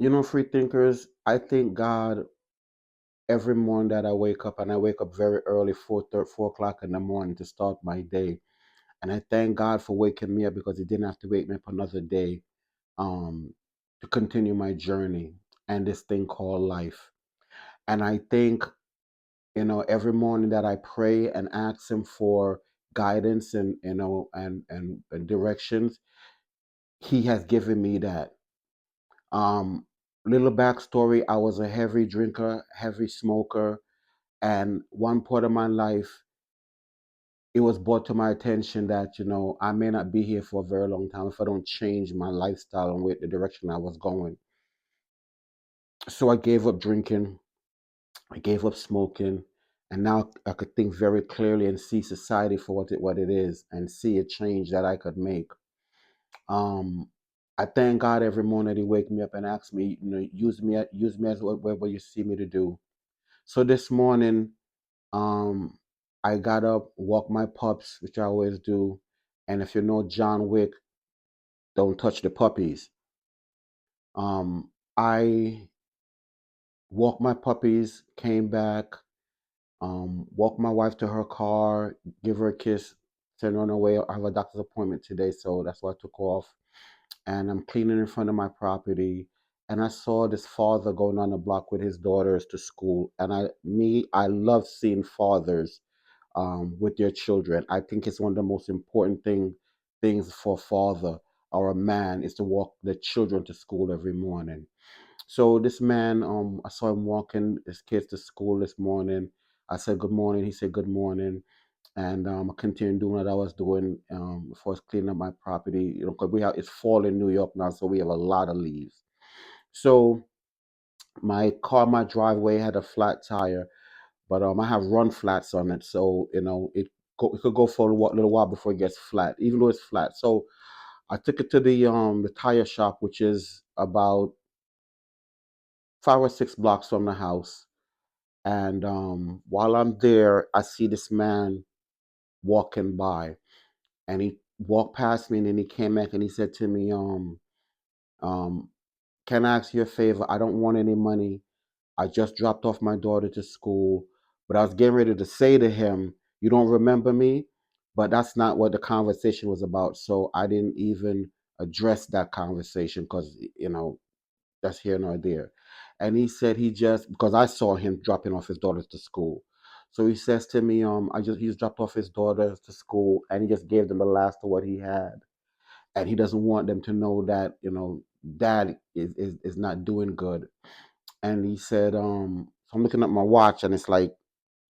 Free thinkers, I thank God every morning that I wake up, and I wake up very early, 4 o'clock in the morning to start my day. And I thank God for waking me up because He didn't have to wake me up another day um, to continue my journey and this thing called life. And I think, every morning that I pray and ask Him for guidance and, and directions, He has given me that. Um, Little backstory, I was a heavy drinker, heavy smoker, and one part of my life, it was brought to my attention that, I may not be here for a very long time if I don't change my lifestyle and with the direction I was going. So I gave up drinking, I gave up smoking, and now I could think very clearly and see society for what it is and see a change that I could make. Um, I thank God every morning He wake me up and ask me, use me as whatever you see me to do. So this morning, um, I got up, walked my pups, which I always do. And if you know John Wick, don't touch the puppies. I walked my puppies, came back, walked my wife to her car, give her a kiss, send her on her way. I have a doctor's appointment today, so that's why I took off. And I'm cleaning in front of my property. And I saw this father going on the block with his daughters to school. And I love seeing fathers with their children. I think it's one of the most important things for a father or a man is to walk the children to school every morning. So this man, I saw him walking his kids to school this morning. I said good morning. He said good morning, and I continued doing what I was doing before I was cleaning up my property. Because it's fall in New York now, so we have a lot of leaves. So my driveway had a flat tire, but I have run flats on it, so it could go for little while before it gets flat, even though it's flat. So I took it to the tire shop, which is about 5 or 6 blocks from the house. And while I'm there, I see this man walking by, and he walked past me, and then he came back and he said to me, um, "Can I ask you a favor? I don't want any money. I just dropped off my daughter to school." But I was getting ready to say to him, "You don't remember me?" But that's not what the conversation was about. So I didn't even address that conversation because, that's here nor there. And he said because I saw him dropping off his daughters to school. So he says to me, he just dropped off his daughters to school and he just gave them the last of what he had. And he doesn't want them to know that, dad is not doing good. And he said, so I'm looking at my watch and it's like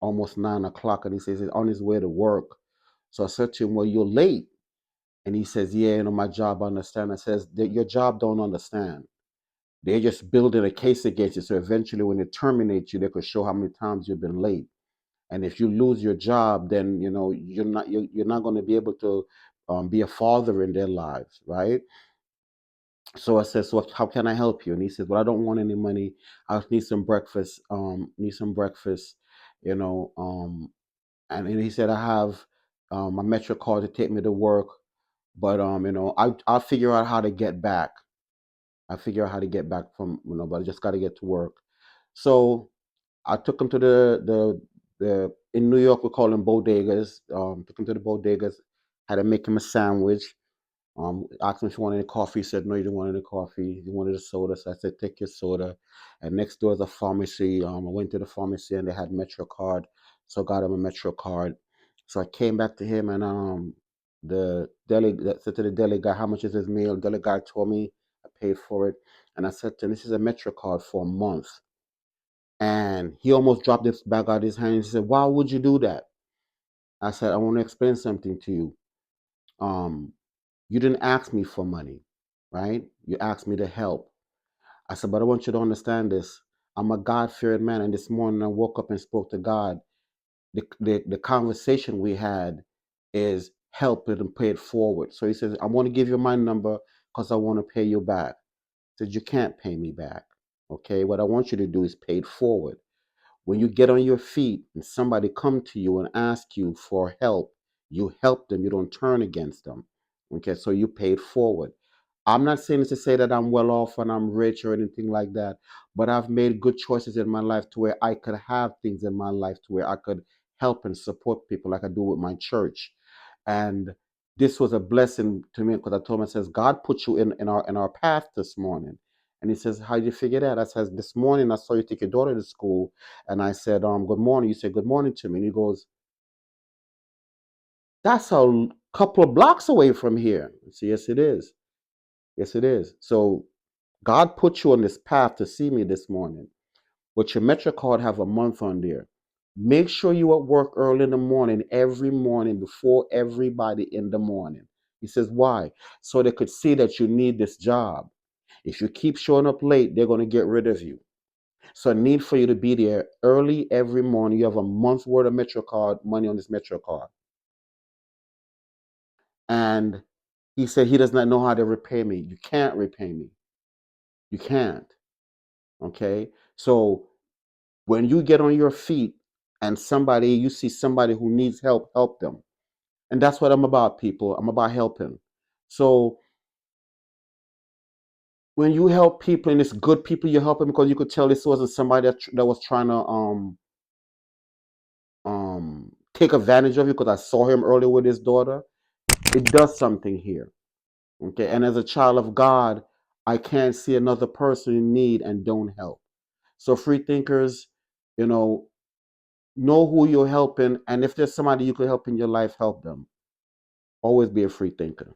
almost 9 o'clock. And he says he's on his way to work. So I said to him, "Well, you're late." And he says, "Yeah, my job understand." I says, "Your job don't understand. They're just building a case against you. So eventually when they terminate you, they could show how many times you've been late. And if you lose your job, then you're not going to be able to be a father in their lives, right?" So I said, "So how can I help you?" And he said, "Well, I don't want any money. I just need some breakfast. Need some breakfast, you know." And he said, "I have my Metro card to take me to work, but I'll figure out how to get back. I figure out how to get back from, but I just got to get to work." So I took him to the in New York we call them bodegas. Took him to the bodegas, had to make him a sandwich. Asked him if he wanted any coffee. He said no, he didn't want any coffee. He wanted a soda. So I said, "Take your soda." And next door is a pharmacy. I went to the pharmacy and they had Metro card, so I got him a Metro card. So I came back to him and the deli said to the deli guy, "How much is his meal?" Deli guy told me. I paid for it, and I said to him, "This is a Metro card for a month." And he almost dropped this bag out of his hand. He said, "Why would you do that?" I said, "I want to explain something to you. Um, you didn't ask me for money, right? You asked me to help." I said, "But I want you to understand this. I'm a God-fearing man, and this morning I woke up and spoke to God. The conversation we had is help it and pay it forward." So he says, "I want to give you my number because I want to pay you back." I said, "You can't pay me back. Okay, what I want you to do is pay it forward. When you get on your feet and somebody come to you and ask you for help, you help them. You don't turn against them. Okay, so you pay it forward. I'm not saying this to say that I'm well off and I'm rich or anything like that, but I've made good choices in my life to where I could have things in my life to where I could help and support people like I do with my church. And this was a blessing to me because I told him, I says, God put you in our path this morning. And he says, how did you figure that? I says, this morning I saw you take your daughter to school. And I said, good morning. You said good morning to me. And he goes, that's a couple of blocks away from here. I said, yes, it is. Yes, it is. So God put you on this path to see me this morning. But your Metro card have a month on there. Make sure you at work early in the morning, every morning, before everybody in the morning. He says, why? So they could see that you need this job. If you keep showing up late, they're going to get rid of you. So I need for you to be there early every morning. You have a month's worth of Metro card, money on this Metro card. And he said he does not know how to repay me. You can't repay me. You can't. Okay? So when you get on your feet and you see somebody who needs help, help them. And that's what I'm about, people. I'm about helping. So when you help people and it's good people you're helping, because you could tell this wasn't somebody that was trying to take advantage of you, because I saw him earlier with his daughter. It does something here. Okay. And as a child of God, I can't see another person in need and don't help. So free thinkers, you know who you're helping, and if there's somebody you could help in your life, help them. Always be a free thinker.